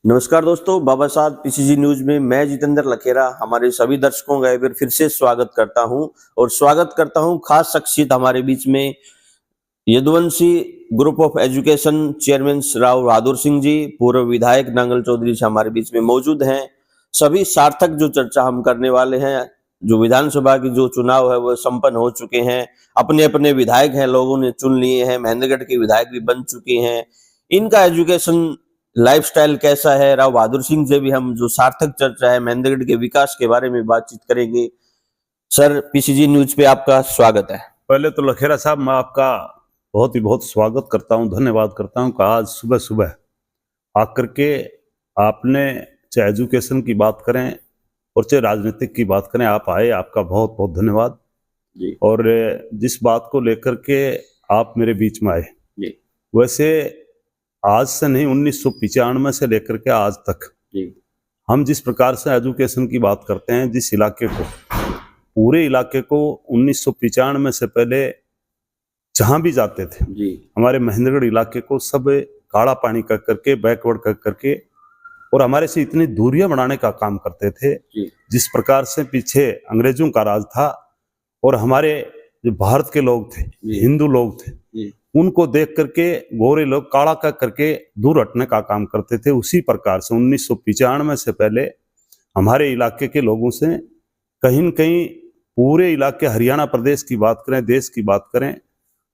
नमस्कार दोस्तों, बाबा साहब पीसीजी न्यूज में मैं जितेंद्र लखेरा हमारे सभी दर्शकों का एक बार फिर से स्वागत करता हूं और स्वागत करता हूं खास शख्सियत हमारे बीच में Yaduvanshi Group of Education chairman Rao Bahadur Singh ji, पूर्व विधायक नांगल चौधरी जी हमारे बीच में मौजूद हैं। सभी सार्थक जो चर्चा हम करने वाले हैं, जो विधानसभा की जो चुनाव है वो संपन्न हो चुके हैं, अपने अपने विधायक हैं लोगों ने चुन लिए हैं, महेंद्रगढ़ के विधायक भी बन चुके हैं। इनका एजुकेशन लाइफस्टाइल कैसा है, राव बहादुर सिंह से भी हम जो सार्थक चर्चा है महेंद्रगढ़ के विकास के बारे में बातचीत करेंगे। सर, पीसीजी न्यूज पे आपका स्वागत है। पहले तो लखेरा साहब, मैं आपका बहुत स्वागत करता हूं, धन्यवाद करता हूं कि आज सुबह सुबह आकर के आपने चाहे एजुकेशन की बात करें और चाहे राजनीतिक की बात करें, आप आए, आपका बहुत बहुत धन्यवाद जी। और जिस बात को लेकर के आप मेरे बीच में आए जी। वैसे आज से नहीं, 1995 से लेकर के आज तक जी। हम जिस प्रकार से एजुकेशन की बात करते हैं, जिस इलाके को, पूरे इलाके को 1995 से पहले जहां भी जाते थे जी। हमारे महेंद्रगढ़ इलाके को सब काला पानी कर करके, बैकवर्ड कर करके और हमारे से इतनी दूरियां बढ़ाने का काम करते थे। जी। जिस प्रकार से पीछे अंग्रेजों का राज था और हमारे जो भारत के लोग थे, हिंदू लोग थे, उनको देख करके गोरे लोग काला कर करके दूर हटने का काम करते थे। उसी प्रकार से 1995 से पहले हमारे इलाके के लोगों से कहीं न कहीं पूरे इलाके, हरियाणा प्रदेश की बात करें, देश की बात करें,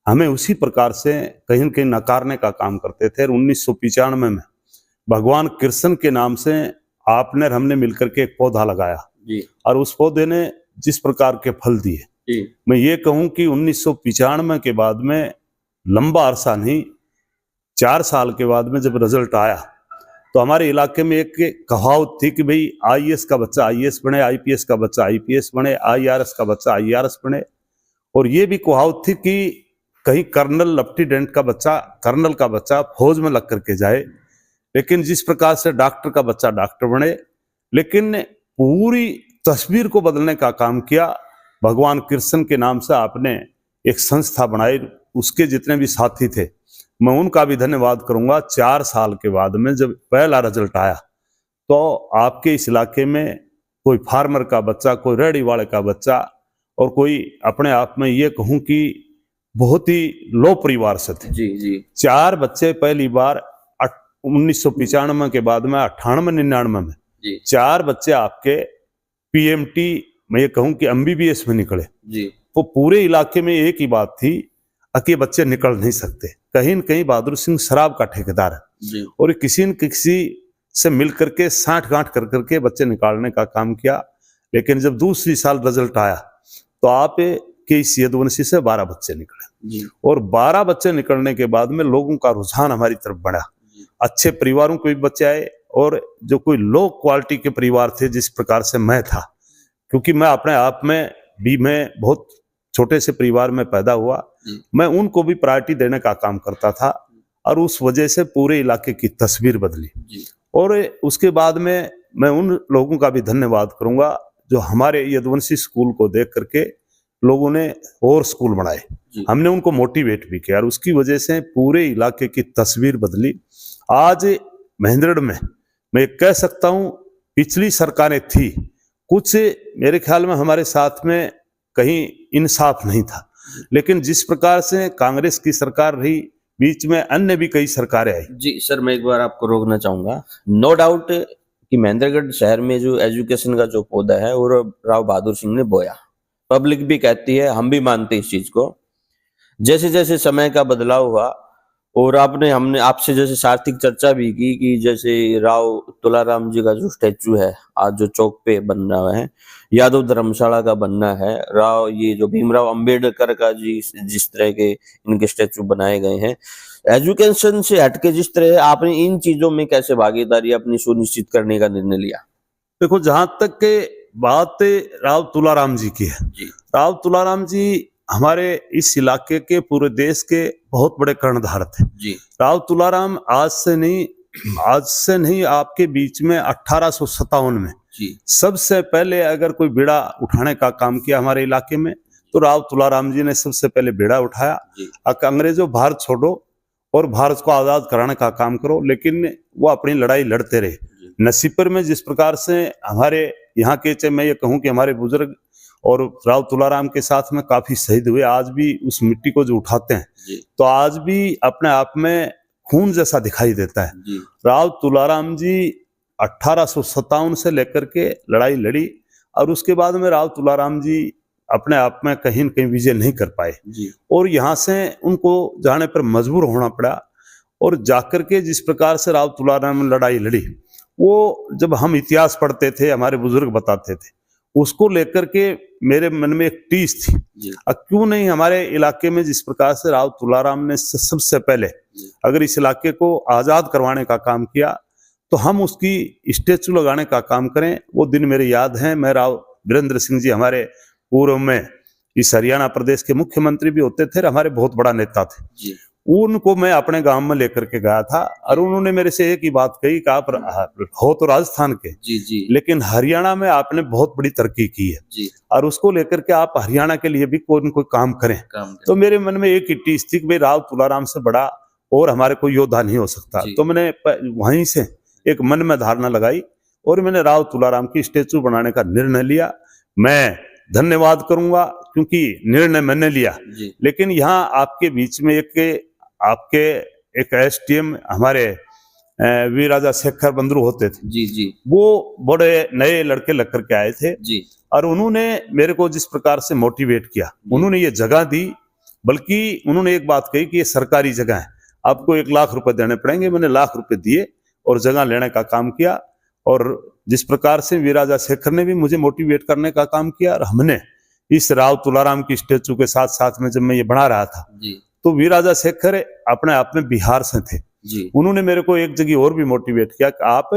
हमें उसी प्रकार से कहीं न कहीं नकारने का काम करते थे। 1995 में भगवान कृष्ण के नाम से आपने और हमने मिलकर के एक पौधा लगाया जी। और उस पौधे ने जिस प्रकार के फल दिए, मैं ये कहूं कि 1995 के बाद में लंबा अरसा नहीं, 4 साल के बाद में जब रिजल्ट आया तो हमारे इलाके में एक कहावत थी कि भाई आईएएस का बच्चा आईएएस बने, आईपीएस का बच्चा आईपीएस बने, आईआरएस का बच्चा आईआरएस बने। और ये भी कहावत थी कि कहीं कर्नल लेफ्टिनेंट का बच्चा, कर्नल का बच्चा फौज में लग करके जाए। लेकिन जिस प्रकार से डॉक्टर का बच्चा डॉक्टर बने, लेकिन पूरी तस्वीर को बदलने का काम किया। भगवान कृष्ण के नाम से आपने एक संस्था बनाई, उसके जितने भी साथी थे मैं उनका भी धन्यवाद करूंगा। 4 साल के बाद में जब पहला रिजल्ट आया तो आपके इस इलाके में कोई फार्मर का बच्चा, कोई रेहड़ी वाले का बच्चा और कोई अपने आप में ये कहूं कि बहुत ही लो परिवार से थे। जी। जी। 4 बच्चे पहली बार 1995 के बाद में 98-99 में 4 बच्चे आपके पीएमटी, मैं ये कहूं कि एमबीबीएस में निकले। जी। तो पूरे इलाके में एक ही बात थी कि बच्चे निकल नहीं सकते। कहीं न कहीं बहादुर सिंह शराब का ठेकेदार है और किसी न किसी से मिलकर के साठ गांठ कर करके बच्चे निकालने का काम किया। लेकिन जब दूसरी साल रिजल्ट आया तो आप के इस यदुवंशी से 12 बच्चे निकले और 12 बच्चे निकलने के बाद में लोगों का रुझान हमारी तरफ बढ़ा। अच्छे परिवारों के भी बच्चे आए और जो कोई लो क्वालिटी के परिवार थे, जिस प्रकार से मैं था, क्योंकि मैं अपने आप में भी मैं बहुत छोटे से परिवार में पैदा हुआ, मैं उनको भी प्रायोरिटी देने का काम करता था और उस वजह से पूरे इलाके की तस्वीर बदली। और उसके बाद में मैं उन लोगों का भी धन्यवाद करूंगा जो हमारे यदुवंशी स्कूल को देख करके लोगों ने और स्कूल बनाए, हमने उनको मोटिवेट भी किया और उसकी वजह से पूरे इलाके की तस्वीर बदली। आज महेंद्रगढ़ में मैं कह सकता हूं, पिछली सरकारें थी कुछ, मेरे ख्याल में हमारे साथ में कहीं इंसाफ नहीं था, लेकिन जिस प्रकार से कांग्रेस की सरकार रही, बीच में अन्य भी कई सरकारें आई। जी सर, मैं एक बार आपको रोकना चाहूंगा। नो डाउट कि महेंद्रगढ़ शहर में जो एजुकेशन का जो पौधा है वो राव बहादुर सिंह ने बोया। पब्लिक भी कहती है, हम भी मानते हैं इस चीज को। जैसे जैसे समय का बदलाव हुआ और हमने आपसे जैसे सार्थक चर्चा भी की कि जैसे राव तुलाराम जी का जो स्टैचू है आज जो चौक पे बन रहा है, यादव धर्मशाला का बनना है, राव ये जो भीमराव अंबेडकर का जी जिस तरह के इनके स्टैचू बनाए गए हैं, एजुकेशन से हटके जिस तरह आपने इन चीजों में कैसे भागीदारी अपनी सुनिश्चित करने का निर्णय लिया? देखो, जहां तक के बात राव तुलाराम जी की है, राव तुलाराम जी हमारे इस इलाके के, पूरे देश के बहुत बड़े कर्णधार थे। राव तुलाराम आज से नहीं आपके बीच में 1857 में सबसे पहले अगर कोई बीड़ा उठाने का काम किया हमारे इलाके में तो राव तुलाराम जी ने सबसे पहले बीड़ा उठाया। अंग्रेजों भारत छोड़ो और भारत को आजाद कराने का काम करो, लेकिन वो अपनी लड़ाई लड़ते रहे। नसीबपुर में जिस प्रकार से हमारे यहाँ के, चाहे मैं ये कहूँ कि हमारे बुजुर्ग और राव तुलाराम के साथ में काफी शहीद हुए, आज भी उस मिट्टी को जो उठाते हैं तो आज भी अपने आप में खून जैसा दिखाई देता है। राव तुलाराम जी 1857 से लेकर के लड़ाई लड़ी और उसके बाद में राव तुलाराम जी अपने आप में कहीं न कहीं विजय नहीं कर पाए और यहाँ से उनको जाने पर मजबूर होना पड़ा। और जाकर के जिस प्रकार से राव तुलाराम ने लड़ाई लड़ी, वो जब हम इतिहास पढ़ते थे, हमारे बुजुर्ग बताते थे, उसको लेकर के मेरे मन में एक टीस थी, क्यों नहीं हमारे इलाके में जिस प्रकार से राव तुलाराम ने सबसे पहले अगर इस इलाके को आजाद करवाने का काम किया तो हम उसकी स्टेचू लगाने का काम करें। वो दिन मेरे याद हैं। मैं राव वीरेंद्र सिंह जी हमारे पूर्व में इस हरियाणा प्रदेश के मुख्यमंत्री भी होते थे, हमारे बहुत बड़ा नेता थे, उनको मैं अपने गांव में लेकर के गया था और उन्होंने मेरे से एक ही बात कही कि आप हो तो राजस्थान के लेकिन हरियाणा में आपने बहुत बड़ी तरक्की की है और उसको लेकर के आप हरियाणा के लिए भी कोई न कोई काम करें। तो मेरे मन में एक ही टीस थी कि भाई राव तुलाराम से बड़ा और हमारे कोई योद्धा नहीं हो सकता। तो मैंने वहीं से एक मन में धारणा लगाई और मैंने राव तुलाराम की स्टेचू बनाने का निर्णय लिया। मैं धन्यवाद करूंगा क्योंकि निर्णय मैंने लिया, लेकिन यहाँ आपके बीच में एक एसटीएम हमारे वीर राजा शेखर बंदरू होते थे, वो बड़े नए लड़के लग करके आए थे और उन्होंने मेरे को जिस प्रकार से मोटिवेट किया, उन्होंने ये जगह दी, बल्कि उन्होंने एक बात कही कि ये सरकारी जगह है, आपको 1 लाख रुपए देने पड़ेंगे। मैंने 1 लाख रुपए दिए और जगह लेने का काम किया और जिस प्रकार से वीर राजा शेखर ने भी मुझे मोटिवेट करने का काम किया और हमने इस राव तुलाराम की स्टेचू के साथ साथ में जब मैं ये बना रहा था तो वीर राजा शेखर अपने आप में बिहार से थे। उन्होंने मेरे को एक जगह और भी मोटिवेट किया कि आप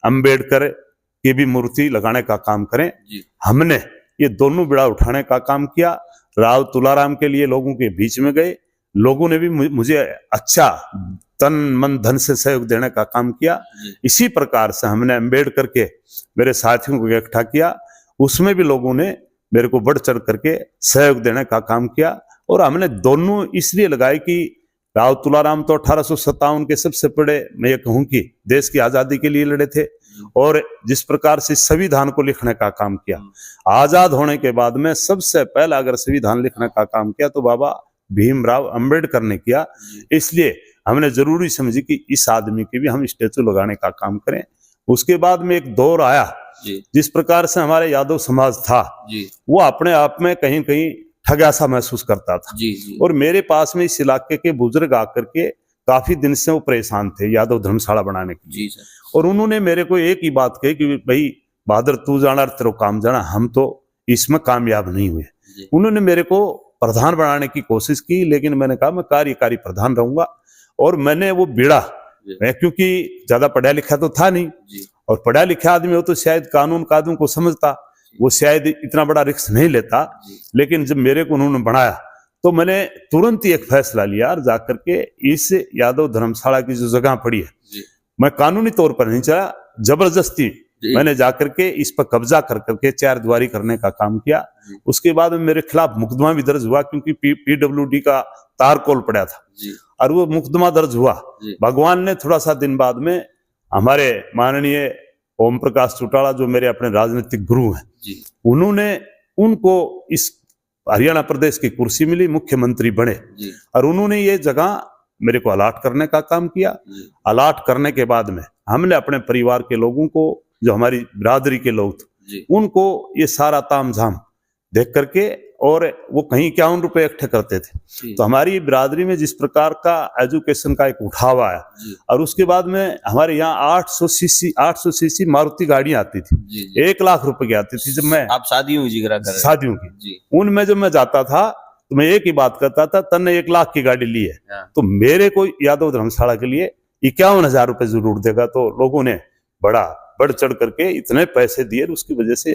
अंबेडकर की भी मूर्ति लगाने का काम करें। हमने ये दोनों बिड़ा उठाने का काम किया। राव तुलाराम के लिए लोगों के बीच में गए, लोगों ने भी मुझे अच्छा तन मन धन से सहयोग देने का काम किया। इसी प्रकार से हमने अंबेडकर के मेरे साथियों को इकट्ठा किया, उसमें भी लोगों ने मेरे को बढ़ चढ़ करके सहयोग देने का काम किया और हमने दोनों इसलिए लगाए कि राव तुलाराम तो 1857 के सबसे बड़े, मैं ये कहूँ कि देश की आजादी के लिए लड़े थे और जिस प्रकार से संविधान को लिखने का काम किया, आजाद होने के बाद में सबसे पहला अगर संविधान लिखने का काम किया तो बाबा भीमराव अंबेडकर ने किया। इसलिए हमने जरूरी समझी कि इस आदमी की भी हम स्टेचू लगाने का काम करें। उसके बाद में एक दौर आया जिस प्रकार से हमारे यादव समाज था वो अपने आप में कहीं कहीं ठगा सा महसूस करता था और मेरे पास में इस इलाके के बुजुर्ग आकर के काफी दिन से वो परेशान थे यादव धर्मशाला बनाने के लिए और उन्होंने मेरे को एक ही बात कही कि भाई बहादुर तू जाना तेरो काम जाना, हम तो इसमें कामयाब नहीं हुए। उन्होंने मेरे को प्रधान बनाने की कोशिश की, लेकिन मैंने कहा मैं कार्यकारी प्रधान रहूंगा और मैंने वो बीड़ा, मैं क्योंकि ज्यादा पढ़ा लिखा तो था नहीं और पढ़ा लिखा आदमी हो तो शायद कानून कानून को समझता, वो शायद इतना बड़ा रिस्क नहीं लेता, लेकिन जब मेरे को उन्होंने बढ़ाया तो मैंने तुरंत ही एक फैसला लिया और जाकर के इस यादव धर्मशाला की जो जगह पड़ी है, मैं कानूनी तौर पर नहीं चला, जबरदस्ती मैंने जाकर के इस पर कब्जा कर करके 4 दीवारी करने का काम किया। उसके बाद में मेरे खिलाफ मुकदमा भी दर्ज हुआ क्योंकि पीडब्ल्यूडी का तारकोल पड़ा था और वो मुकदमा दर्ज हुआ। भगवान ने थोड़ा सा दिन बाद में हमारे माननीय ओम प्रकाश चौटाला जो मेरे अपने राजनीतिक गुरु हैं, उन्होंने उनको इस हरियाणा प्रदेश की कुर्सी मिली, मुख्यमंत्री बने और उन्होंने ये जगह मेरे को अलाट करने का काम किया। अलाट करने के बाद में हमने अपने परिवार के लोगों को, जो हमारी बिरादरी के लोग थे, उनको ये सारा तामझाम देख करके, और वो कहीं 51 रुपए इकट्ठे करते थे, तो हमारी बिरादरी में जिस प्रकार का एजुकेशन का एक उठाव आया और उसके बाद में हमारे यहाँ 800 सीसी मारुति गाड़ियां आती थी, 1 लाख रुपए की आती थी। जब मैं आप शादियों की जिक्र कर रहे हैं, शादियों की, उनमें जब मैं जाता था तो मैं एक ही बात करता था, तन्ने 1 लाख की गाड़ी ली है तो मेरे को यादव धर्मशाला के लिए 51,000 रुपए जरूर देगा। तो लोगों ने बड़ा बढ़ चढ़ करके इतने पैसे दिए, उसकी वजह से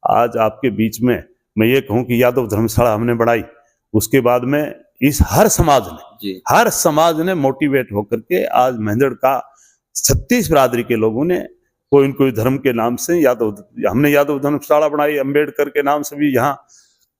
आज आपके बीच में मैं ये कहूं कि यादव धर्मशाला हमने बढ़ाई। उसके बाद में इस हर समाज ने मोटिवेट होकर के आज मेहंदड़ का 36 बिरादरी के लोगों ने कोई न कोई धर्म के नाम से हमने यादव धर्मशाला बनाई। अंबेडकर के नाम से भी यहाँ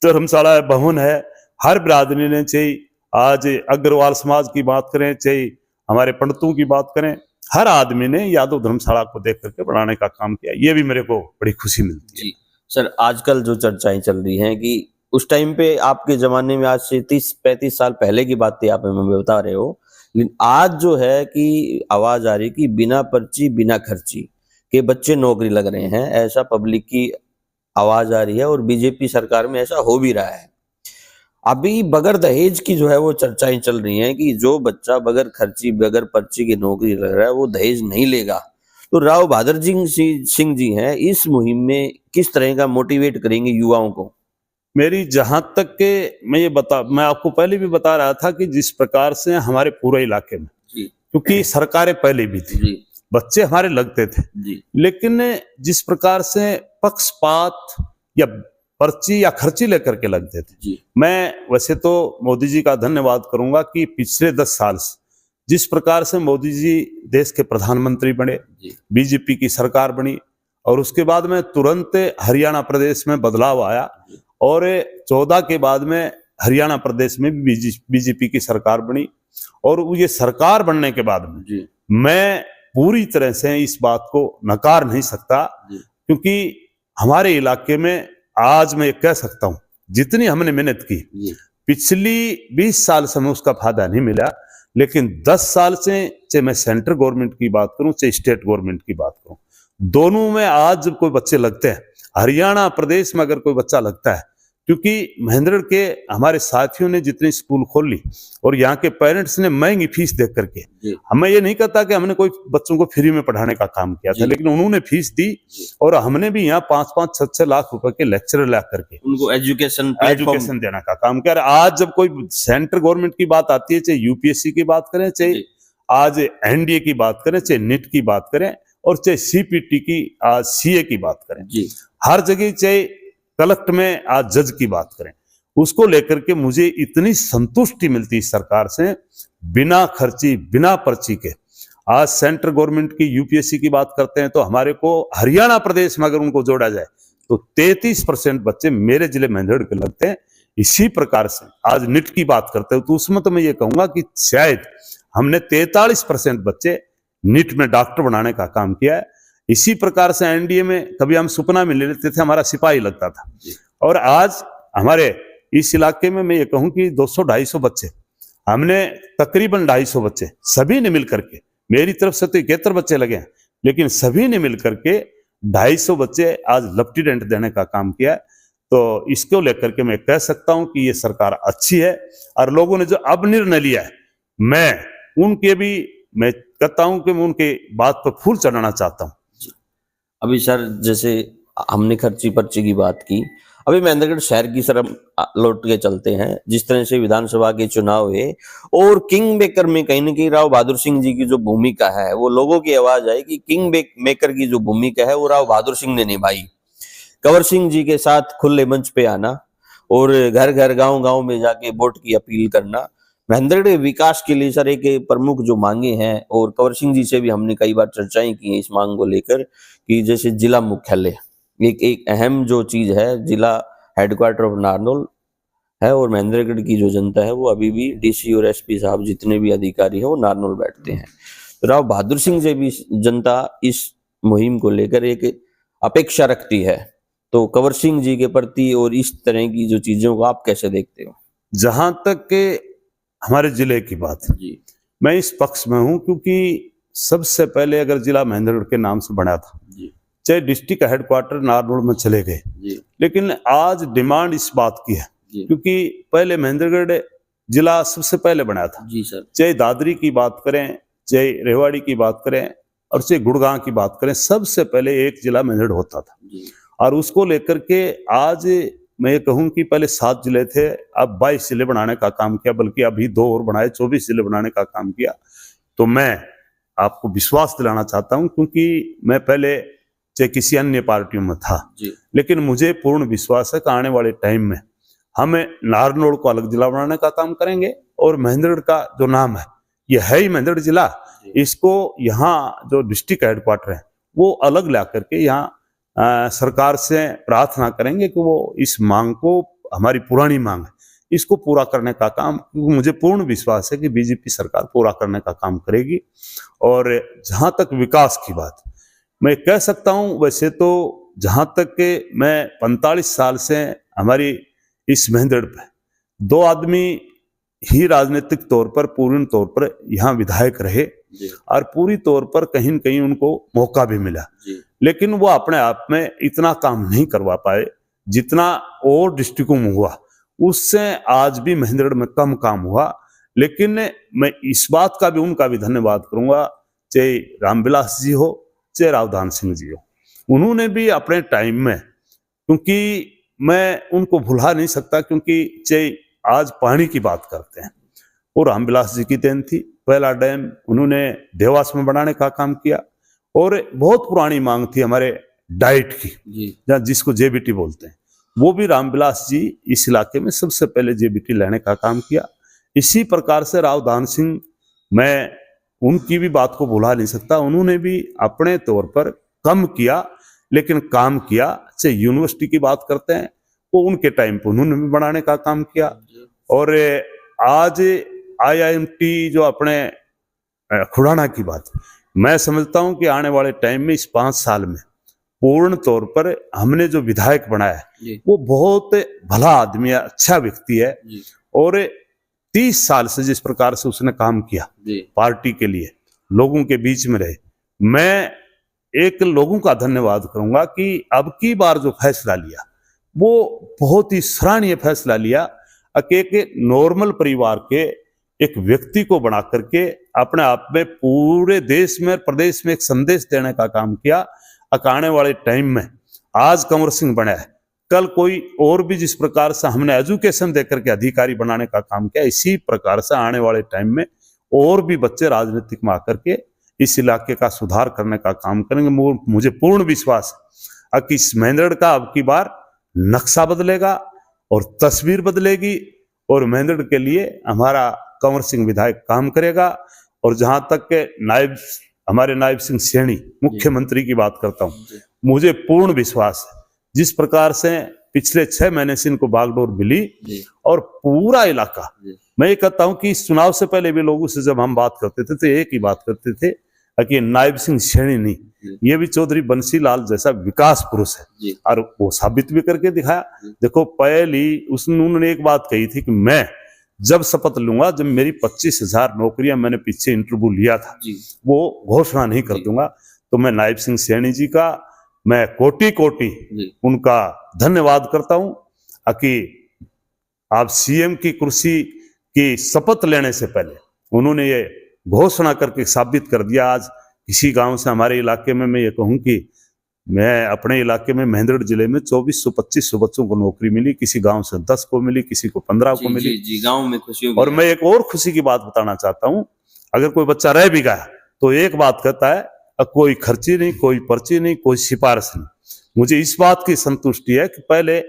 धर्मशाला भवन है, हर बिरादरी ने चाहिए आज अग्रवाल समाज की बात करें, चाहे हमारे पंडितों की बात करें, हर आदमी ने यादव धर्मशाला को देख करके बढ़ाने का काम किया। ये भी मेरे को बड़ी खुशी मिलती है। जी सर, आजकल जो चर्चाएं चल रही हैं कि उस टाइम पे आपके जमाने में, आज से 30-35 साल पहले की बात थी, आप हमें बता रहे हो, लेकिन आज जो है कि आवाज आ रही कि बिना पर्ची बिना खर्ची के बच्चे नौकरी लग रहे हैं, ऐसा पब्लिक की आवाज आ रही है और बीजेपी सरकार में ऐसा हो भी रहा है। अभी बगैर दहेज की जो है वो चर्चाएं चल रही हैं कि जो बच्चा बगैर खर्ची बगैर पर्ची की नौकरी लग रहा है वो दहेज नहीं लेगा। तो राव बहादुर सिंह जी हैं, इस मुहिम में किस तरह का मोटिवेट करेंगे युवाओं को? मेरी जहां तक के मैं आपको पहले भी बता रहा था कि जिस प्रकार से हमारे पूरे इलाके में, जी क्योंकि सरकारें पहले भी थी, जी बच्चे हमारे लगते थे, जी लेकिन जिस प्रकार से पक्षपात या पर्ची या खर्ची लेकर के लगते थे, जी मैं वैसे तो मोदी जी का धन्यवाद करूंगा कि पिछले 10 साल से जिस प्रकार से मोदी जी देश के प्रधानमंत्री बने, जी बीजेपी की सरकार बनी, और उसके बाद में तुरंत हरियाणा प्रदेश में बदलाव आया, और 14 के बाद में हरियाणा प्रदेश में भी बीजेपी की सरकार बनी। और ये सरकार बनने के बाद में जी मैं पूरी तरह से इस बात को नकार नहीं सकता, जी क्योंकि हमारे इलाके में आज मैं कह सकता हूं जितनी हमने मेहनत की, जी पिछली 20 साल से हमें उसका फायदा नहीं मिला, लेकिन 10 साल से, चाहे मैं सेंट्रल गवर्नमेंट की बात करूं चाहे स्टेट गवर्नमेंट की बात करूं, दोनों में आज जब कोई बच्चे लगते हैं, हरियाणा प्रदेश में अगर कोई बच्चा लगता है, क्योंकि महेंद्रगढ़ के हमारे साथियों ने जितनी स्कूल खोल ली और यहाँ के पेरेंट्स ने महंगी फीस देख करके, जी हमें ये नहीं कहता कि हमने कोई बच्चों को फ्री में पढ़ाने का काम किया था, जी। लेकिन उन्होंने फीस दी और हमने भी यहाँ 5-5, 6-6 लाख रुपए के लेक्चरर ला करके उनको एजुकेशन प्लेटफॉर्म। एजुकेशन देने का काम किया। आज जब कोई सेंट्रल गवर्नमेंट की बात आती है, चाहे यूपीएससी की बात करें, चाहे जी आज एनडीए की बात करें, चाहे नीट की बात करें, और चाहे सीपीटी की, आज सीए की बात करें, जी हर जगह, चाहे कलेक्ट में आज जज की बात करें, उसको लेकर के मुझे इतनी संतुष्टि मिलती इस सरकार से, बिना खर्ची बिना पर्ची के। आज सेंट्रल गवर्नमेंट की यूपीएससी की बात करते हैं तो हमारे को हरियाणा प्रदेश में अगर उनको जोड़ा जाए तो 33% बच्चे मेरे जिले महेंद्रगढ़ के लगते हैं। इसी प्रकार से आज नीट की बात करते हो तो उसमें तो मैं ये कहूंगा कि शायद हमने 43% बच्चे नीट में डॉक्टर बनाने का काम किया है। इसी प्रकार से एनडीए में कभी हम सपना में ले लेते थे, हमारा सिपाही लगता था, और आज हमारे इस इलाके में मैं ये कहूं कि 200-250 बच्चे, हमने तकरीबन 250 बच्चे सभी ने मिलकर के, मेरी तरफ से तो 71 बच्चे लगे हैं, लेकिन सभी ने मिलकर के 250 बच्चे आज लेफ्टिनेंट देने का काम किया है। तो इसको लेकर के मैं कह सकता हूं कि ये सरकार अच्छी है, और लोगों ने जो अब निर्णय लिया है, मैं कहता हूं कि मैं उनके बात पर फूल चढ़ाना चाहता हूं। अभी सर, जैसे हमने खर्ची पर्ची की बात की, अभी महेंद्रगढ़ शहर की तरफ लौट के चलते हैं। जिस तरह से विधानसभा के चुनाव हुए और किंग मेकर में कहीं न कहीं राव बहादुर सिंह जी की जो भूमिका है, वो लोगों की आवाज आई कि किंग मेकर की जो भूमिका है वो राव बहादुर सिंह ने निभाई। कंवर सिंह जी के साथ खुले मंच पे आना और घर घर गांव गांव में जाके वोट की अपील करना, महेंद्रगढ़ विकास के लिए सर एक प्रमुख जो मांगे हैं, और कंवर सिंह जी से भी हमने कई बार चर्चाएं की हैं इस मांग को लेकर कि जैसे जिला मुख्यालय एक अहम जो चीज है, जिला हेडक्वार्टर ऑफ नारनौल है, और महेंद्रगढ़ की जो जनता है वो अभी भी डीसी और एसपी साहब जितने भी अधिकारी हैं वो नारनौल बैठते हैं। तो राव बहादुर सिंह से भी जनता इस मुहिम को लेकर एक अपेक्षा रखती है, तो कंवर सिंह जी के प्रति और इस तरह की जो चीजों को आप कैसे देखते हो? जहां तक के हमारे जिले की बात है, जी मैं इस पक्ष में हूं, क्योंकि सबसे पहले अगर जिला महेंद्रगढ़ के नाम से बना था, जी चाहे डिस्ट्रिक्ट हेडक्वार्टर नारनौल में चले गए, जी लेकिन आज डिमांड इस बात की है, जी क्योंकि पहले महेंद्रगढ़ जिला सबसे पहले बना था। जी सर। चाहे दादरी की बात करें, चाहे रेवाड़ी की बात करें, और चाहे गुड़गांव की बात करें, सबसे पहले एक जिला महेंद्रगढ़ होता था। जी और उसको लेकर के आज मैं ये कहूं कि पहले 7 जिले थे, अब 22 जिले बनाने का काम किया, बल्कि अभी 2 और बनाए, 24 जिले बनाने का काम किया। तो मैं आपको विश्वास दिलाना चाहता हूं, क्योंकि मैं पहले चाहे किसी अन्य पार्टियों में था, लेकिन मुझे पूर्ण विश्वास है कि आने वाले टाइम में हमें नारनौल को अलग जिला बनाने का काम करेंगे, और महेंद्रगढ़ का जो नाम है, ये है ही महेंद्रगढ़ जिला, इसको यहाँ जो डिस्ट्रिक्ट हेडक्वार्टर है वो अलग ला करके यहाँ सरकार से प्रार्थना करेंगे कि वो इस मांग को, हमारी पुरानी मांग है, इसको पूरा करने का काम मुझे पूर्ण विश्वास है कि बीजेपी सरकार पूरा करने का काम करेगी। और जहां तक विकास की बात मैं कह सकता हूं, वैसे तो जहां तक के मैं 45 साल से हमारी इस महेंद्रगढ़ पे 2 आदमी ही राजनीतिक तौर पर पूर्ण तौर पर यहाँ विधायक रहे और पूरी तौर पर कहीं न कहीं उनको मौका भी मिला, लेकिन वो अपने आप में इतना काम नहीं करवा पाए जितना और डिस्ट्रिक्टों में हुआ। उससे आज भी महेंद्रगढ़ में कम काम हुआ। लेकिन मैं इस बात का भी उनका भी धन्यवाद करूंगा, चाहे रामविलास जी हो चाहे रावधान सिंह जी हो, उन्होंने भी अपने टाइम में, क्योंकि मैं उनको भुला नहीं सकता, क्योंकि चाहे आज पानी की बात करते हैं वो रामविलास जी की देन थी। पहला डैम उन्होंने देवास में बनाने का काम किया और बहुत पुरानी मांग थी हमारे डाइट की, जहाँ जिसको जेबीटी बोलते हैं, वो भी रामविलास जी इस इलाके में सबसे पहले जेबीटी लेने का काम किया। इसी प्रकार से रावधान सिंह, मैं उनकी भी बात को भुला नहीं सकता, उन्होंने भी अपने तौर पर कम किया लेकिन काम किया। चाहे यूनिवर्सिटी की बात करते हैं, वो उनके टाइम पर उन्होंने भी बनाने का काम किया। और आज IIMT जो अपने खुराना की बात, मैं समझता हूं कि आने वाले टाइम में इस 5 साल में पूर्ण तौर पर हमने जो विधायक बनाया है वो बहुत भला आदमी है, अच्छा व्यक्ति है। और 30 साल से जिस प्रकार से उसने काम किया पार्टी के लिए, लोगों के बीच में रहे, मैं एक लोगों का धन्यवाद करूंगा कि अब की बार जो फैसला लिया वो बहुत ही सराहनीय फैसला लिया। एक नॉर्मल परिवार के एक व्यक्ति को बना करके अपने आप में पूरे देश में प्रदेश में एक संदेश देने का काम किया। आने वाले टाइम में आज कंवर सिंह बना है, कल कोई और भी जिस प्रकार से हमने एजुकेशन देकर के अधिकारी बनाने का काम किया, इसी प्रकार से आने वाले टाइम में और भी बच्चे राजनीतिक में आकर के इस इलाके का सुधार करने का काम करेंगे। मुझे पूर्ण विश्वास है कि इस महेंद्रगढ़ का अब की बार नक्शा बदलेगा और तस्वीर बदलेगी और महेंद्रगढ़ के लिए हमारा कंवर सिंह विधायक काम करेगा। और जहां तक के हमारे नायब सिंह सैनी मुख्यमंत्री की बात करता हूं, मुझे पूर्ण विश्वास है जिस प्रकार से पिछले 6 महीने से इनको बागडोर मिली और पूरा इलाका, मैं ये कहता हूं कि इस चुनाव से पहले भी लोगों से जब हम बात करते थे तो एक ही बात करते थे कि नायब सिंह सैनी नहीं, ये भी चौधरी बंसी लाल जैसा विकास पुरुष है, और वो साबित भी करके दिखाया। देखो पहली उन्होंने एक बात कही थी कि मैं जब शपथ लूंगा, जब मेरी 25,000 नौकरियां मैंने पीछे इंटरव्यू लिया था वो घोषणा नहीं कर दूंगा। तो मैं नायब सिंह सैनी जी का मैं कोटि कोटि उनका धन्यवाद करता हूं कि आप सीएम की कुर्सी की शपथ लेने से पहले उन्होंने ये घोषणा करके साबित कर दिया। आज किसी गांव से हमारे इलाके में मैं ये कहूं कि मैं अपने इलाके में महेंद्रगढ़ जिले में 2400-2500 बच्चों को नौकरी मिली, किसी गांव से 10 को मिली, किसी को 15 को मिली। गांव में खुशी होगी। और मैं एक और खुशी की बात बताना चाहता हूं, अगर कोई बच्चा रह भी गया तो एक बात कहता है, कोई खर्ची नहीं, कोई पर्ची नहीं, कोई सिफारिश नहीं। मुझे इस बात की संतुष्टि है कि पहले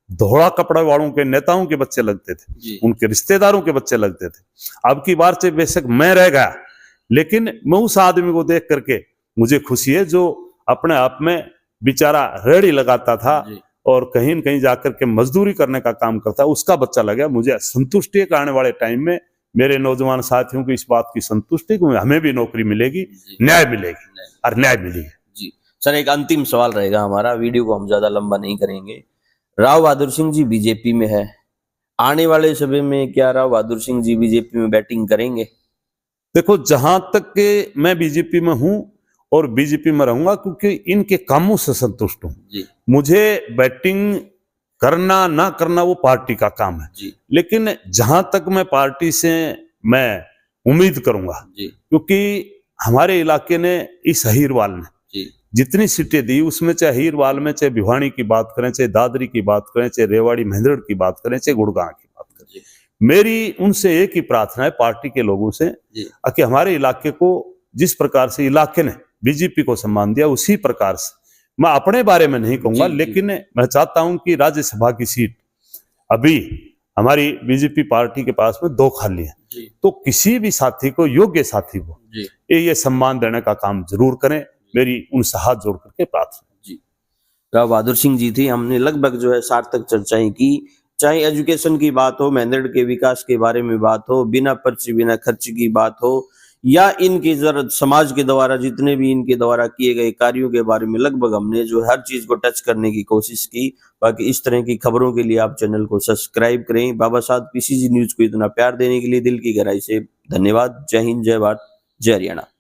धोड़ा कपड़ा वालों के नेताओं के बच्चे लगते थे, उनके रिश्तेदारों के बच्चे लगते थे। अब की बार से बेशक मैं रह गया, लेकिन मैं उस आदमी को देख करके मुझे खुशी है जो अपने आप में बेचारा रेड़ी लगाता था और कहीं न कहीं जाकर के मजदूरी करने का काम करता, उसका बच्चा लगा। मुझे संतुष्टि है कि आने वाले टाइम में मेरे नौजवान साथियों की इस बात की संतुष्टि कि हमें भी नौकरी मिलेगी, न्याय मिलेगी और न्याय मिलेगी। जी सर, एक अंतिम सवाल रहेगा हमारा, वीडियो को हम ज्यादा लंबा नहीं करेंगे। राव बहादुर सिंह जी बीजेपी में है, आने वाले समय में क्या राव बहादुर सिंह जी बीजेपी में बैटिंग करेंगे? देखो, जहां तक के मैं बीजेपी में हूं और बीजेपी में रहूंगा, क्योंकि इनके कामों से संतुष्ट हूं। मुझे बैटिंग करना ना करना वो पार्टी का काम है, लेकिन जहां तक मैं पार्टी से मैं उम्मीद करूंगा, क्योंकि हमारे इलाके ने इस अहीरवाल ने जितनी सीटें दी उसमें, चाहे अहीरवाल में, चाहे भिवानी की बात करें, चाहे दादरी की बात करें, चाहे रेवाड़ी महेंद्रगढ़ की बात करें, चाहे गुड़गांव की बात करें, मेरी उनसे एक ही प्रार्थना है पार्टी के लोगों से कि हमारे इलाके को जिस प्रकार से इलाके ने बीजेपी को सम्मान दिया, उसी प्रकार से मैं अपने बारे में नहीं कहूंगा, लेकिन मैं चाहता हूं कि राज्यसभा की सीट अभी हमारी बीजेपी पार्टी के पास में 2 खाली है, तो किसी भी साथी को, योग्य साथी को ये सम्मान देने का काम जरूर करें। मेरी उनसे हाथ जोड़ करके प्रार्थना। जी, राव बहादुर सिंह जी थी, हमने लगभग जो है सार्थक चर्चाएं की। चाहे एजुकेशन की बात हो, मेंढड़ के विकास के बारे में बात हो, बिना पर्ची बिना खर्च की बात हो, या इनके जरूरत समाज के द्वारा जितने भी इनके द्वारा किए गए कार्यों के बारे में लगभग हमने जो हर चीज को टच करने की कोशिश की। बाकी इस तरह की खबरों के लिए आप चैनल को सब्सक्राइब करें। बाबा साहब पीसीजी न्यूज को इतना प्यार देने के लिए दिल की गहराई से धन्यवाद। जय हिंद, जय भारत, जय हरियाणा।